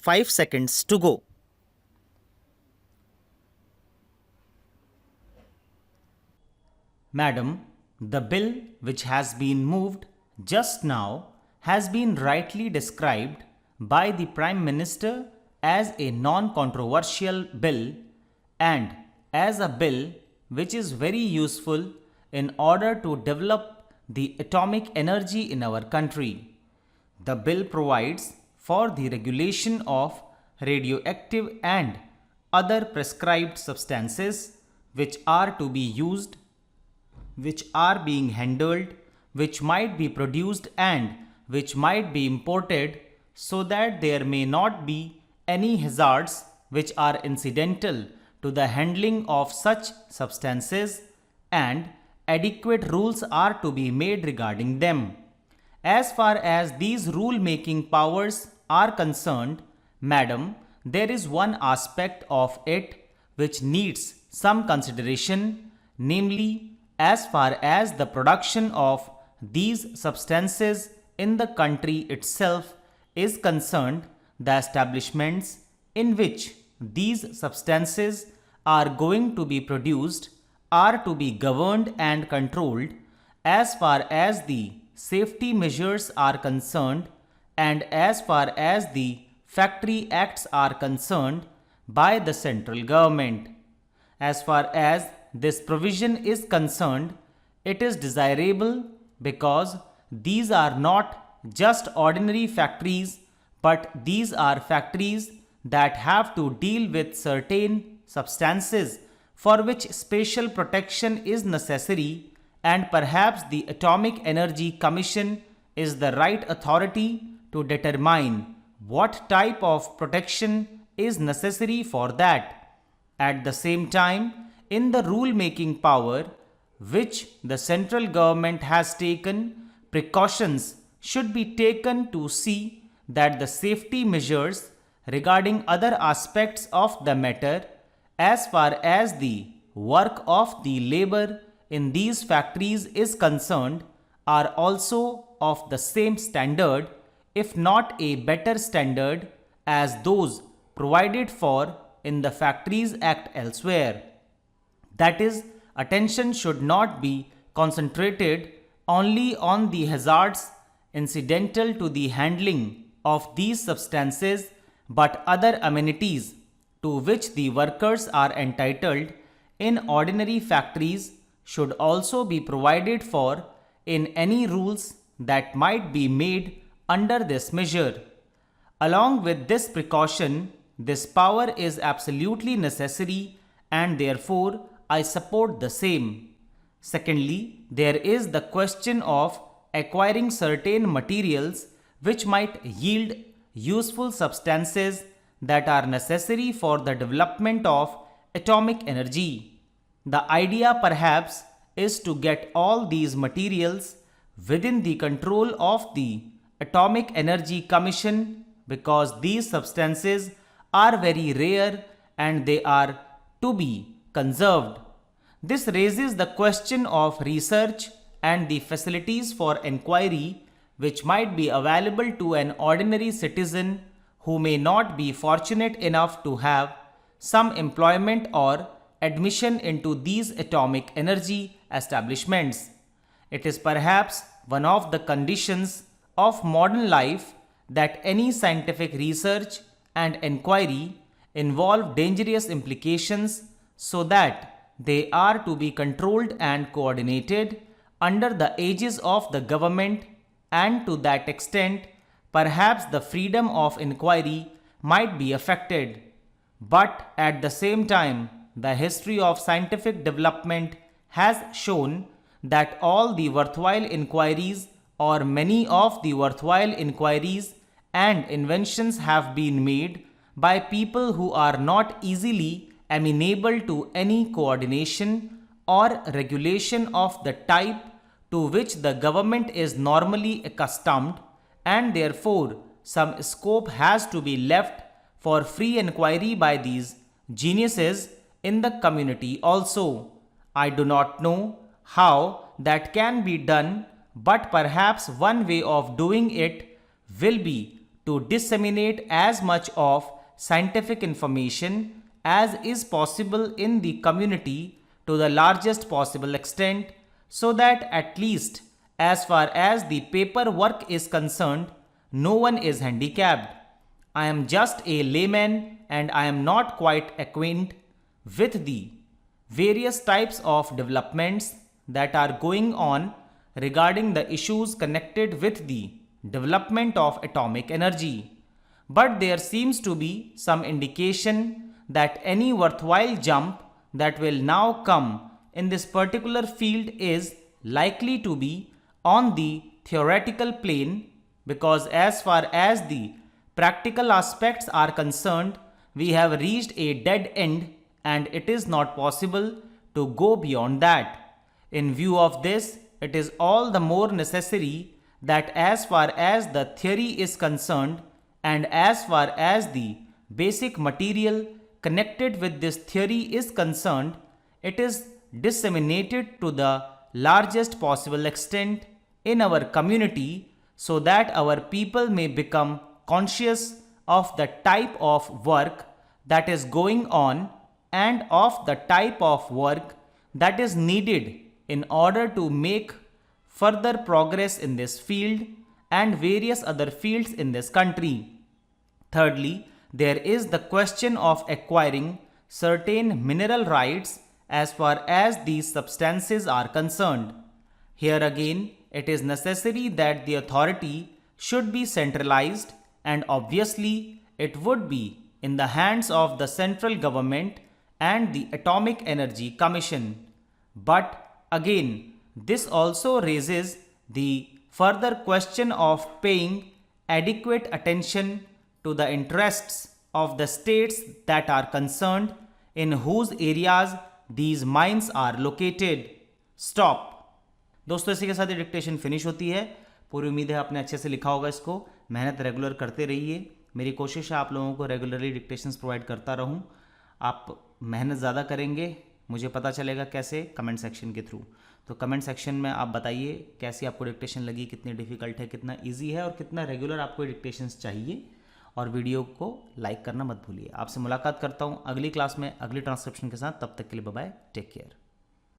5 seconds to go. Madam, the bill which has been moved just now has been rightly described by the Prime Minister as a non-controversial bill and as a bill which is very useful in order to develop the atomic energy in our country. The bill provides for the regulation of radioactive and other prescribed substances which are to be used, which are being handled, which might be produced and which might be imported, so that there may not be any hazards which are incidental to the handling of such substances, and adequate rules are to be made regarding them. As far as these rule-making powers are concerned, Madam, there is one aspect of it which needs some consideration, namely as far as the production of these substances in the country itself is concerned. The establishments in which these substances are going to be produced are to be governed and controlled as far as the safety measures are concerned and as far as the factory acts are concerned by the central government. As far as this provision is concerned, it is desirable because these are not just ordinary factories, but these are factories that have to deal with certain substances for which special protection is necessary, and perhaps the Atomic Energy Commission is the right authority to determine what type of protection is necessary for that. At the same time, in the rule-making power which the central government has taken, precautions should be taken to see that the safety measures regarding other aspects of the matter as far as the work of the labor in these factories is concerned are also of the same standard, if not a better standard, as those provided for in the Factories Act elsewhere. That is, attention should not be concentrated only on the hazards incidental to the handling of these substances, but other amenities to which the workers are entitled in ordinary factories should also be provided for in any rules that might be made under this measure. Along with this precaution, this power is absolutely necessary, and therefore I support the same. Secondly, there is the question of acquiring certain materials which might yield useful substances that are necessary for the development of atomic energy. The idea perhaps is to get all these materials within the control of the Atomic Energy Commission, because these substances are very rare and they are to be conserved. This raises the question of research and the facilities for inquiry which might be available to an ordinary citizen who may not be fortunate enough to have some employment or admission into these atomic energy establishments. It is perhaps one of the conditions of modern life that any scientific research and inquiry involve dangerous implications, so that they are to be controlled and coordinated under the aegis of the government, and to that extent perhaps the freedom of inquiry might be affected. But at the same time, the history of scientific development has shown that all the worthwhile inquiries, or many of the worthwhile inquiries and inventions, have been made by people who are not easily amenable to any coordination or regulation of the type to which the government is normally accustomed, and therefore some scope has to be left for free inquiry by these geniuses in the community also. I do not know how that can be done, but perhaps one way of doing it will be to disseminate as much of scientific information as is possible in the community to the largest possible extent, so that at least as far as the paperwork is concerned, no one is handicapped. I am just a layman and I am not quite acquainted with the various types of developments that are going on regarding the issues connected with the development of atomic energy. But there seems to be some indication that any worthwhile jump that will now come in this particular field is likely to be on the theoretical plane, because as far as the practical aspects are concerned, we have reached a dead end and it is not possible to go beyond that. In view of this, it is all the more necessary that as far as the theory is concerned and as far as the basic material connected with this theory is concerned, it is disseminated to the largest possible extent in our community, so that our people may become conscious of the type of work that is going on and of the type of work that is needed in order to make further progress in this field and various other fields in this country. Thirdly, there is the question of acquiring certain mineral rights as far as these substances are concerned. Here again, it is necessary that the authority should be centralized, and obviously it would be in the hands of the central government and the Atomic Energy Commission. But again, this also raises the further question of paying adequate attention to the interests of the states that are concerned, in whose areas these mines are located. Stop. दोस्तों, इसी के साथ ये dictation finish होती है। पूरी उम्मीद है आपने अच्छे से लिखा होगा इसको। मेहनत रेगुलर करते रहिए। मेरी कोशिश है आप लोगों को रेगुलरली डिक्टेशंस प्रोवाइड करता रहूं। आप मेहनत ज़्यादा करेंगे, मुझे पता चलेगा कैसे, कमेंट सेक्शन के थ्रू। तो कमेंट सेक्शन में आप बताइए कैसी आपको डिक्टेशन लगी, कितनी डिफ़िकल्ट है, कितना ईजी है और कितना रेगुलर आपको डिक्टेशंस चाहिए। और वीडियो को लाइक करना मत भूलिए। आपसे मुलाकात करता हूँ अगली क्लास में अगली ट्रांसक्रिप्शन के साथ। तब तक के लिए बाय बाय, टेक केयर।